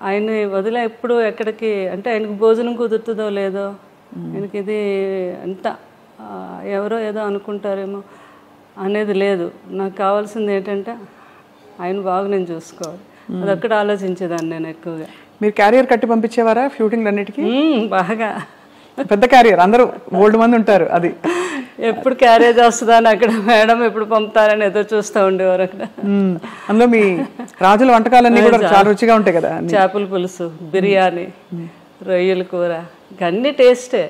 ఆయన్ని వదిలే ఎప్పుడు ఎక్కడికి అంటే ఆయనకి భోజనం కుదురుతుందో లేదో, ఆయనకి ఇది అంత ఎవరో ఏదో అనుకుంటారేమో అనేది లేదు. నాకు కావాల్సింది ఏంటంటే ఆయన బాగా నేను చూసుకోవాలి, అదొక్కడ ఆలోచించేదాన్ని నేను ఎక్కువగా. మీరు క్యారియర్ కట్టి పంపించేవారా షూటింగ్ అన్నిటికీ? బాగా పెద్ద క్యారియర్, అందరూ ఓల్డ్ మంది ఉంటారు. అది ఎప్పుడు క్యారేజ్ వస్తుందా అని అక్కడ మేడం ఎప్పుడు పంపుతారని ఎదురు చూస్తూ ఉండేవారు అక్కడ. అందులో మీ రాజుల వంటకాలన్నీ కూడా చాలా రుచిగా ఉంటాయి కదా. చేపల పులుసు, బిర్యానీ, రొయ్యల కూర, అన్ని టేస్టే.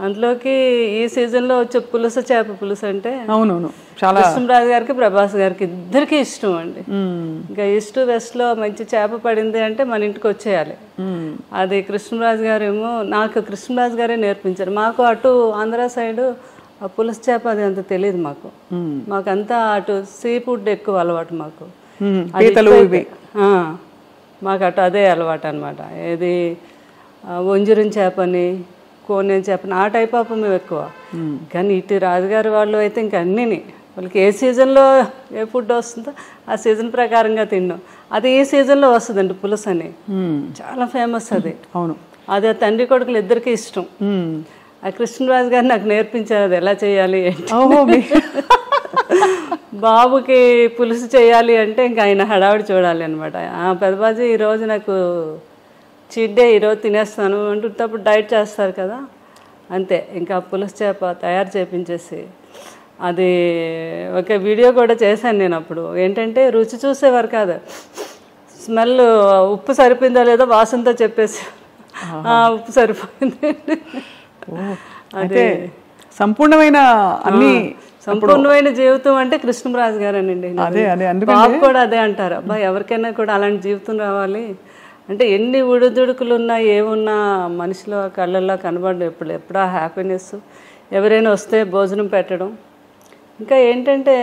అందులోకి ఈ సీజన్లో వచ్చే పులుసు, చేప పులుసు అంటే అవునవును చాలా కృష్ణరాజు గారికి, ప్రభాస్ గారికి ఇద్దరికి ఇష్టం అండి. ఇంకా ఈస్ట్ వెస్ట్లో మంచి చేప పడింది అంటే మన ఇంటికి వచ్చేయాలి. అది కృష్ణరాజు గారు ఏమో, నాకు కృష్ణరాజు గారే నేర్పించారు. మాకు అటు ఆంధ్ర సైడు ఆ పులుసు చేప అది అంత తెలియదు మాకు. మాకంతా అటు సీ ఫుడ్ ఎక్కువ అలవాటు మాకు. మాకు అటు అదే అలవాటు అనమాట. ఏది వంజరం చేపని, కోనేం చేపని, ఆ టైప్ ఆఫ్ మేము ఎక్కువ. కానీ ఇటు రాజుగారి వాళ్ళు అయితే ఇంక అన్నీని వాళ్ళకి ఏ సీజన్లో ఏ ఫుడ్ వస్తుందో ఆ సీజన్ ప్రకారంగా తిన్నాం. అది ఈ సీజన్లో వస్తుందండి పులుసు అని, చాలా ఫేమస్ అది. అవును, అది ఆ తండ్రి కొడుకులు ఇద్దరికి ఇష్టం. ఆ కృష్ణరాజు గారు నాకు నేర్పించారు అది ఎలా చేయాలి. బాబుకి పులుసు చేయాలి అంటే ఇంకా ఆయన హడావిడి చూడాలి అనమాట. పెద్దబాజీ ఈరోజు నాకు చీట్ డే, ఈరోజు తినేస్తాను అంటున్నప్పుడు డైట్ చేస్తారు కదా, అంతే. ఇంకా పులుసు చేప తయారు చేపించేసి అది ఒక వీడియో కూడా చేశాను నేను. అప్పుడు ఏంటంటే రుచి చూసేవారు కాదు, స్మెల్ ఉప్పు సరిపోయిందో లేదో వాసనతో చెప్పేసి ఉప్పు సరిపోయింది. అదే సంపూర్ణమైన అన్ని సంపూర్ణమైన జీవితం అంటే కృష్ణరాజు గారేనండి. బాబు కూడా అదే అంటారు, అబ్బా ఎవరికైనా కూడా అలాంటి జీవితం రావాలి అంటే ఎన్ని ఉడుదుడుకులు ఉన్నా ఏమున్నా మనిషిలో కళ్ళల్లో కనబడడం ఎప్పుడా హ్యాపీనెస్. ఎవరైనా వస్తే భోజనం పెట్టడం. ఇంకా ఏంటంటే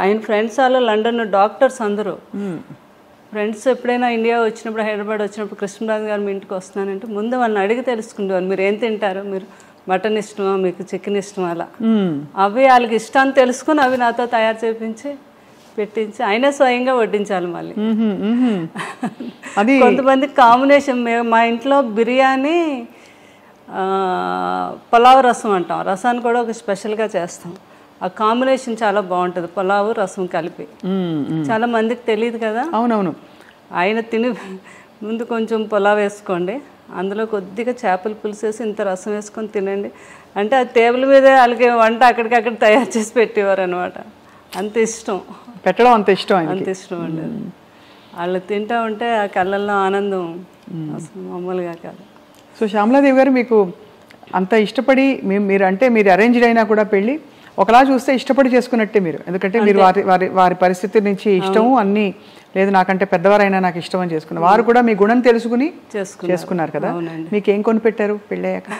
ఆయన ఫ్రెండ్స్ వాళ్ళు లండన్ డాక్టర్స్ అందరూ ఫ్రెండ్స్ ఎప్పుడైనా ఇండియా వచ్చినప్పుడు, హైదరాబాద్ వచ్చినప్పుడు కృష్ణరాజు గారు మీ ఇంటికి వస్తున్నానంటే ముందు వాళ్ళని అడిగి తెలుసుకునేవారు, మీరు ఏం తింటారు, మీరు మటన్ ఇష్టమా, మీకు చికెన్ ఇష్టమా, అలా అవి వాళ్ళకి ఇష్టాన్ని తెలుసుకుని అవి నాతో తయారు చేయించి పెట్టించి ఆయనే స్వయంగా వడ్డించాలి. మళ్ళీ కొంతమంది కాంబినేషన్, మా ఇంట్లో బిర్యానీ పులావ్ రసం అంటాం, రసాన్ని కూడా ఒక స్పెషల్గా చేస్తాం. ఆ కాంబినేషన్ చాలా బాగుంటుంది, పులావు రసం కలిపి. చాలా మందికి తెలియదు కదా. అవునవును. ఆయన తిని ముందు కొంచెం పులావ్ వేసుకోండి, అందులో కొద్దిగా చేపల పులుసు వేసి ఇంత రసం వేసుకొని తినండి అంటే ఆ టేబుల్ మీదే వాళ్ళకి వంట అక్కడికక్కడ తయారు చేసి పెట్టేవారు అనమాట. అంత ఇష్టం పెట్టడం, అంత ఇష్టం, అంత ఇష్టం అండి. వాళ్ళు తింటూ ఉంటే ఆ కళ్ళల్లో ఆనందం అసలు మామూలుగా కాదు. సో శ్యామలాదేవి గారు, మీకు అంత ఇష్టపడి మీరు అంటే మీరు అరేంజ్డ్ అయినా కూడా పెళ్ళి ఒకలా చూస్తే ఇష్టపడి చేసుకున్నట్టే మీరు, ఎందుకంటే మీరు వారి పరిస్థితి నుంచి ఇష్టము అన్నీ లేదు, నాకంటే పెద్దవారైనా నాకు ఇష్టం అని చేసుకున్నారు. వారు కూడా మీ గుణం తెలుసుకుని చేసుకున్నారు కదా. మీకు ఏం కొనిపెట్టారు పెళ్ళయ్యాక?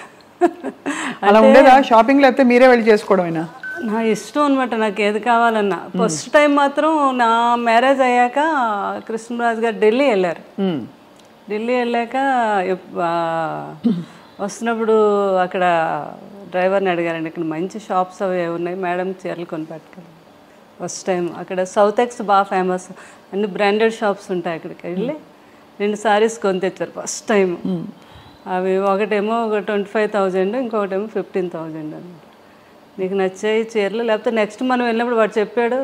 అలా ఉండేదా షాపింగ్, లేకపోతే మీరే వెళ్ళి చేసుకోవడమేనా? నా ఇష్టం అనమాట, నాకు ఏది కావాలన్నా. ఫస్ట్ టైం మాత్రం నా మ్యారేజ్ అయ్యాక కృష్ణరాజు గారు ఢిల్లీ వెళ్ళారు. ఢిల్లీ వెళ్ళాక వస్తున్నప్పుడు అక్కడ డ్రైవర్ని అడిగారండి, ఇక్కడ మంచి షాప్స్ అవి ఉన్నాయి, మేడం చీరలు కొని పెట్టుకోండి. ఫస్ట్ టైం అక్కడ సౌత్ ఎక్స్ బాగా ఫేమస్, అన్ని బ్రాండెడ్ షాప్స్ ఉంటాయి. అక్కడికి వెళ్ళి 2 సారీస్ కొని తెచ్చారు ఫస్ట్ టైం. అవి ఒకటేమో 25,000, ఇంకొకటేమో 15,000 అనమాట. నీకు నచ్చాయి చీరలు, లేకపోతే నెక్స్ట్ మనం వెళ్ళినప్పుడు వాడు చెప్పాడు,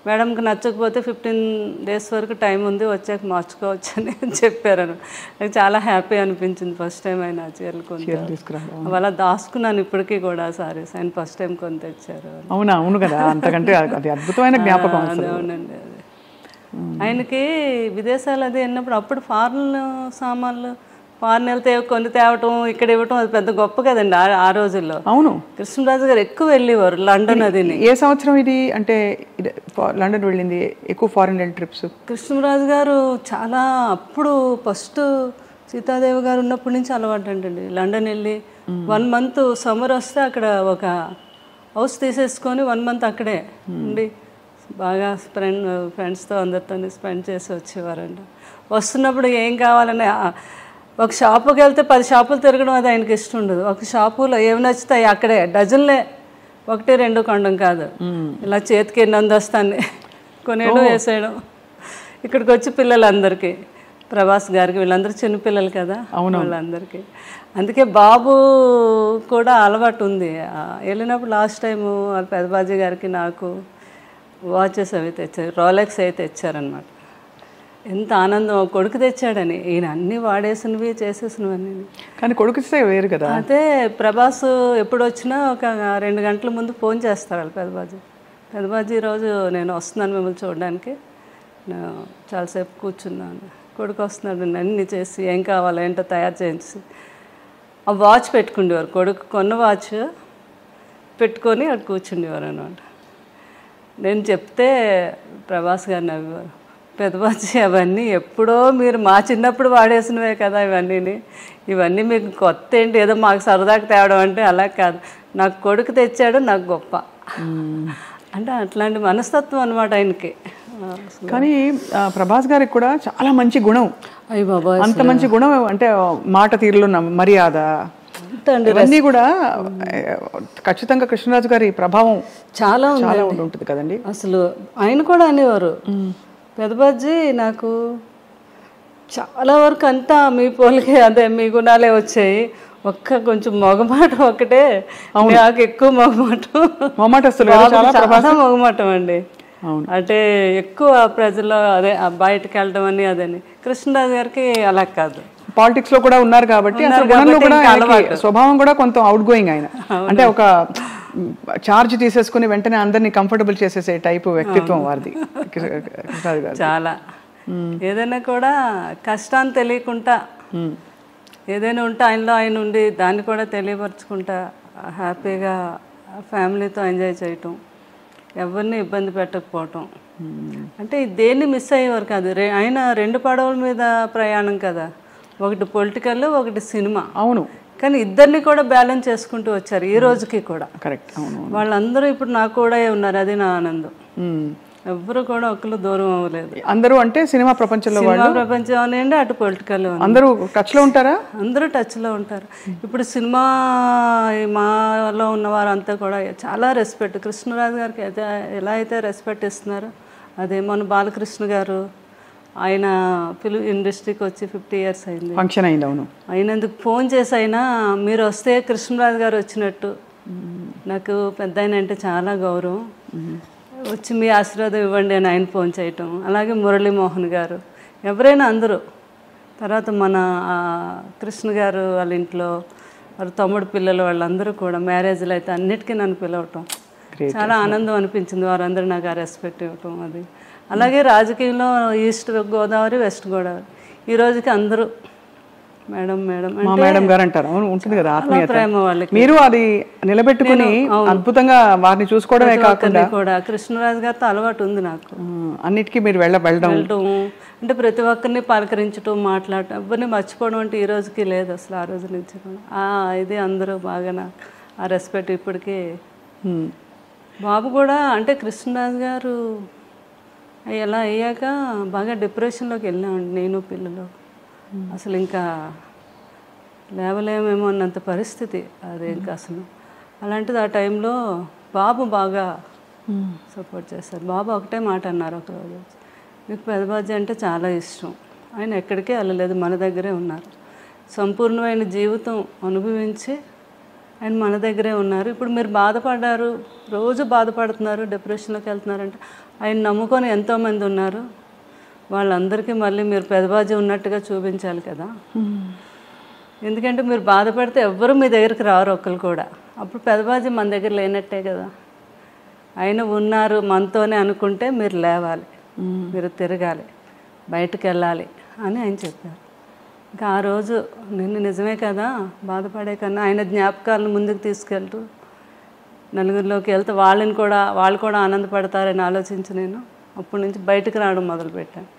మేడంకి నచ్చకపోతే 15 days వరకు టైం ఉంది, వచ్చాక మార్చుకోవచ్చు అని చెప్పారు. నాకు చాలా హ్యాపీ అనిపించింది ఫస్ట్ టైం ఆయన చీరలు కొని తీసుకురావడం. అలా దాచుకున్నాను ఇప్పటికీ కూడా సారీస్, ఆయన ఫస్ట్ టైం కొని తెచ్చారు. అవునా? అవును కదా, అంతకంటే అది అద్భుతమైన జ్ఞాపకం. అవునండి. అది ఆయనకి విదేశాలు అది వెళ్ళినప్పుడు అప్పుడు ఫారెన్ సామాన్లు ఫారెన్ వెళ్తే కొన్ని తేవటం, ఇక్కడ ఇవ్వటం అది పెద్ద గొప్ప కదండి ఆ రోజుల్లో. అవును, కృష్ణరాజు గారు ఎక్కువ వెళ్ళేవారు లండన్. అది ఏ సంవత్సరం ఇది అంటే లండన్ వెళ్ళింది ఎక్కువ ఫారెన్ ట్రిప్స్? కృష్ణరాజు గారు చాలా అప్పుడు ఫస్ట్ సీతాదేవి గారు ఉన్నప్పటి నుంచి అలవాటు అంటండి. లండన్ వెళ్ళి 1 month సమ్మర్ వస్తే అక్కడ ఒక హౌస్ తీసేసుకొని 1 month అక్కడే ఉండి బాగా ఫ్రెండ్స్తో అందరితో స్పెండ్ చేసి వచ్చేవారండి. వస్తున్నప్పుడు ఏం కావాలని ఒక షాపుకి వెళ్తే 10 షాపులు తిరగడం అది ఆయనకి ఇష్టం ఉండదు. ఒక షాపులో ఏమి నచ్చుతాయి అక్కడే డజన్లే, 1-2 కొనడం కాదు, ఇలా చేతికి ఎన్ని అందొస్తాన్ని కొనేయడం వేసేయడం. ఇక్కడికి వచ్చి పిల్లలందరికీ ప్రభాస్ గారికి, వీళ్ళందరూ చిన్నపిల్లలు కదా వాళ్ళందరికీ. అందుకే బాబు కూడా అలవాటు ఉంది. వెళ్ళినప్పుడు లాస్ట్ టైము వాళ్ళ పెదబాజీ గారికి నాకు వాచెస్ అవి తెచ్చారు, రోలెక్స్ అవి తెచ్చారనమాట. ఎంత ఆనందం, కొడుకు తెచ్చాడని. ఈయన అన్నీ వాడేసినవి చేసేసినవన్నీ. కానీ కొడుకు వేరు కదా. అదే ప్రభాస్ ఎప్పుడు వచ్చినా ఒక 2 గంటల ముందు ఫోన్ చేస్తారు వాళ్ళు పెదబాజీ ఈరోజు నేను వస్తున్నాను మిమ్మల్ని చూడడానికి, చాలాసేపు కూర్చున్నాను, కొడుకు వస్తున్నాడు, అన్నీ చేసి ఏం కావాలో ఏంటో తయారు చేయించి ఆ వాచ్ పెట్టుకుండేవారు. కొడుకు కొన్న వాచ్ పెట్టుకొని అక్కడ కూర్చుండేవారు అనమాట. నేను చెప్తే ప్రభాస్ గారు నవ్వేవారు, పెదబాజీ అవన్నీ ఎప్పుడో మీరు మా చిన్నప్పుడు వాడేసినవే కదా ఇవన్నీ మీకు కొత్త ఏంటి, ఏదో మాకు సరదాకి తేవడం అంటే అలా కాదు, నాకు కొడుకు తెచ్చాడు, నాకు గొప్ప అంటే అట్లాంటి మనస్తత్వం అనమాట ఆయనకి. కానీ ప్రభాస్ గారికి కూడా చాలా మంచి గుణం. అయ్య బాబా, అంత మంచి గుణం అంటే మాట తీరులో మర్యాద ఇవన్నీ కూడా ఖచ్చితంగా కృష్ణరాజు గారి ప్రభావం చాలా ఉంటుంది కదండి. అసలు ఆయన కూడా అనేవారు, పెదబాజీ నాకు చాలా వరకు అంతా మీ పోలికే, అదే మీ గుణాలే వచ్చాయి, కొంచెం మొగమాటం ఒకటే నాకు ఎక్కువ మొగమాటం అండి. అంటే ఎక్కువ ప్రజల్లో అదే బయటకు వెళ్ళడం అని అదని. కృష్ణరాజు గారికి అలా కాదు, పాలిటిక్స్ లో కూడా ఉన్నారు కాబట్టి స్వభావం కూడా కొంత అవుట్ గోయింగ్ ఆయన. అంటే ఒక చార్జ్ తీసేసుకుని వెంటనే అందరినీ కంఫర్టబుల్ చేసేసే టైపు వ్యక్తిత్వం వారిది కృష్ణరాజు గారు. చాలా ఏదైనా కూడా కష్టాన్ని తెలియకుండా ఏదైనా ఉంటే ఆయనలో ఆయన ఉండి దాన్ని కూడా తెలియపరచుకుంటా హ్యాపీగా ఫ్యామిలీతో ఎంజాయ్ చేయటం, ఎవరిని ఇబ్బంది పెట్టకపోవటం. అంటే దేన్ని మిస్ అయ్యేవారు కాదు. ఆయన 2 పడవల మీద ప్రయాణం కదా, ఒకటి పొలిటికల్, ఒకటి సినిమా. అవును, కానీ ఇద్దరిని కూడా బ్యాలెన్స్ చేసుకుంటూ వచ్చారు ఈ రోజుకి కూడా. కరెక్ట్. వాళ్ళందరూ ఇప్పుడు నాకు కూడా ఉన్నారు, అది నా ఆనందం. ఎవ్వరు కూడా ఒకరు దూరం అవ్వలేదు. అందరూ అంటే సినిమా ప్రపంచంలో ప్రపంచం అనండి, అటు పొలిటికల్ అందరూ టచ్ లో ఉంటారా? అందరూ టచ్ లో ఉంటారు. ఇప్పుడు సినిమా మాలో ఉన్నవారు అంతా కూడా చాలా రెస్పెక్ట్. కృష్ణరాజు గారికి అయితే ఎలా అయితే రెస్పెక్ట్ ఇస్తున్నారు, అదే మన బాలకృష్ణ గారు, ఆయన ఫిల్మ్ ఇండస్ట్రీకి వచ్చి 50 years అయింది, ఫంక్షన్ అయింది. అవును, అయినందుకు ఫోన్ చేసి అయినా మీరు వస్తే కృష్ణరాజు గారు వచ్చినట్టు, నాకు పెద్ద ఆయన అంటే చాలా గౌరవం, వచ్చి మీ ఆశీర్వాదం ఇవ్వండి అని ఆయన ఫోన్ చేయటం. అలాగే మురళీమోహన్ గారు, ఎవరైనా అందరూ. తర్వాత మన కృష్ణ గారు వాళ్ళ ఇంట్లో వాళ్ళ తమ్ముడు పిల్లలు వాళ్ళందరూ కూడా మ్యారేజ్లు అయితే అన్నిటికీ నన్ను పిలవటం చాలా ఆనందం అనిపించింది. వారందరూ నాకు ఆ రెస్పెక్ట్ ఇవ్వటం అది. అలాగే రాజకీయంలో ఈస్ట్ గోదావరి, వెస్ట్ గోదావరి, ఈ రోజుకి అందరూ మేడం మేడం మేడం గారు అంటారు. ఉంటుంది కదా ఆత్మీయత, మీరు అది నిలబెట్టుకుని అద్భుతంగా వారిని చూసుకోవడమే కాకుండా కూడా కృష్ణరాజు గారితో అలవాటు ఉంది నాకు. అన్నిటికీ మీరు వెళ్ళడం అంటే ప్రతి ఒక్కరిని పలకరించడం, మాట్లాడటం, ఎవరిని మర్చిపోవడం అంటే ఈ రోజుకి లేదు అసలు. ఆ రోజు నుంచి ఇది అందరూ బాగా నాకు ఆ రెస్పెక్ట్ ఇప్పటికీ. బాబు కూడా అంటే కృష్ణరాజు గారు ఎలా అయ్యాక బాగా డిప్రెషన్లోకి వెళ్ళామండి నేను పిల్లలు. అసలు ఇంకా లేవలేమేమో అన్నంత పరిస్థితి అది. ఇంకా అసలు అలాంటిది ఆ టైంలో బాబు బాగా సపోర్ట్ చేస్తారు. బాబు ఒకటే మాట అన్నారు ఒకరోజు, మీకు పెదబాజీ అంటే చాలా ఇష్టం, ఆయన ఎక్కడికే వెళ్ళలేదు, మన దగ్గరే ఉన్నారు, సంపూర్ణమైన జీవితం అనుభవించి ఆయన మన దగ్గరే ఉన్నారు. ఇప్పుడు మీరు బాధపడ్డారు, రోజు బాధపడుతున్నారు, డిప్రెషన్లోకి వెళ్తున్నారంటే ఆయన నమ్ముకొని ఎంతోమంది ఉన్నారు, వాళ్ళందరికీ మళ్ళీ మీరు పెదబాజీ ఉన్నట్టుగా చూపించాలి కదా. ఎందుకంటే మీరు బాధపడితే ఎవ్వరూ మీ దగ్గరికి రారు ఒక్కరు కూడా. అప్పుడు పెదబాజీ మన దగ్గర లేనట్టే కదా. ఆయన ఉన్నారు మనతోనే అనుకుంటే మీరు లేవాలి, మీరు తిరగాలి, బయటకు వెళ్ళాలి అని ఆయన చెప్పారు. ఇంకా ఆ రోజు నిజమే కదా, బాధపడే కన్నా ఆయన జ్ఞాపకాలను ముందుకు తీసుకెళ్తూ నలుగురిలోకి వెళ్తే వాళ్ళు కూడా ఆనందపడతారని ఆలోచించి నేను అప్పటి నుంచి బయటకు రావడం మొదలుపెట్టాను.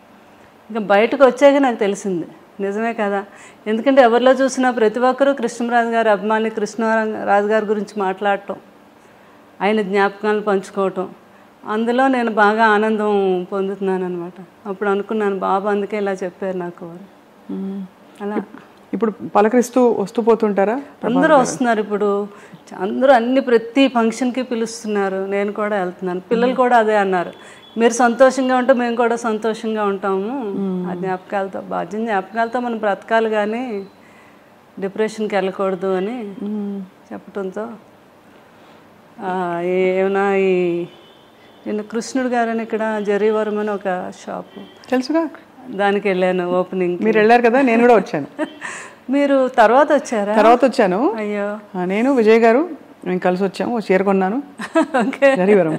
ఇంకా బయటకు వచ్చాక నాకు తెలిసింది నిజమే కదా. ఎందుకంటే ఎవరిలో చూసినా ప్రతి ఒక్కరూ కృష్ణరాజు గారి అభిమాని, కృష్ణరాజు గారి గురించి మాట్లాడటం, ఆయన జ్ఞాపకాలను పంచుకోవటం, అందులో నేను బాగా ఆనందం పొందుతున్నాను అనమాట. అప్పుడు అనుకున్నాను బాబు అందుకే ఇలా చెప్పారు నాకు. అలా ఇప్పుడు పలకరిస్తూ వస్తూ పోతుంటారా? అందరూ వస్తున్నారు ఇప్పుడు, అందరూ ప్రతి ఫంక్షన్కి పిలుస్తున్నారు, నేను కూడా వెళ్తున్నాను. పిల్లలు కూడా అదే అన్నారు, మీరు సంతోషంగా ఉంటే మేము కూడా సంతోషంగా ఉంటాము, ఆ జ్ఞాపకాలతో మనం బ్రతకాలి కానీ డిప్రెషన్కి వెళ్ళకూడదు అని చెప్పడంతో ఏమైనా నేను కృష్ణుడు గారని ఇక్కడ జరీవరం అని ఒక షాపు తెలుసుగా, దానికి వెళ్ళాను ఓపెనింగ్. మీరు వెళ్ళారు కదా, నేను కూడా వచ్చాను. మీరు తర్వాత వచ్చారా? తర్వాత వచ్చాను. అయ్యో, నేను విజయ్ గారు మేము కలిసి వచ్చాము, చీర కొన్నాను జరీవరం.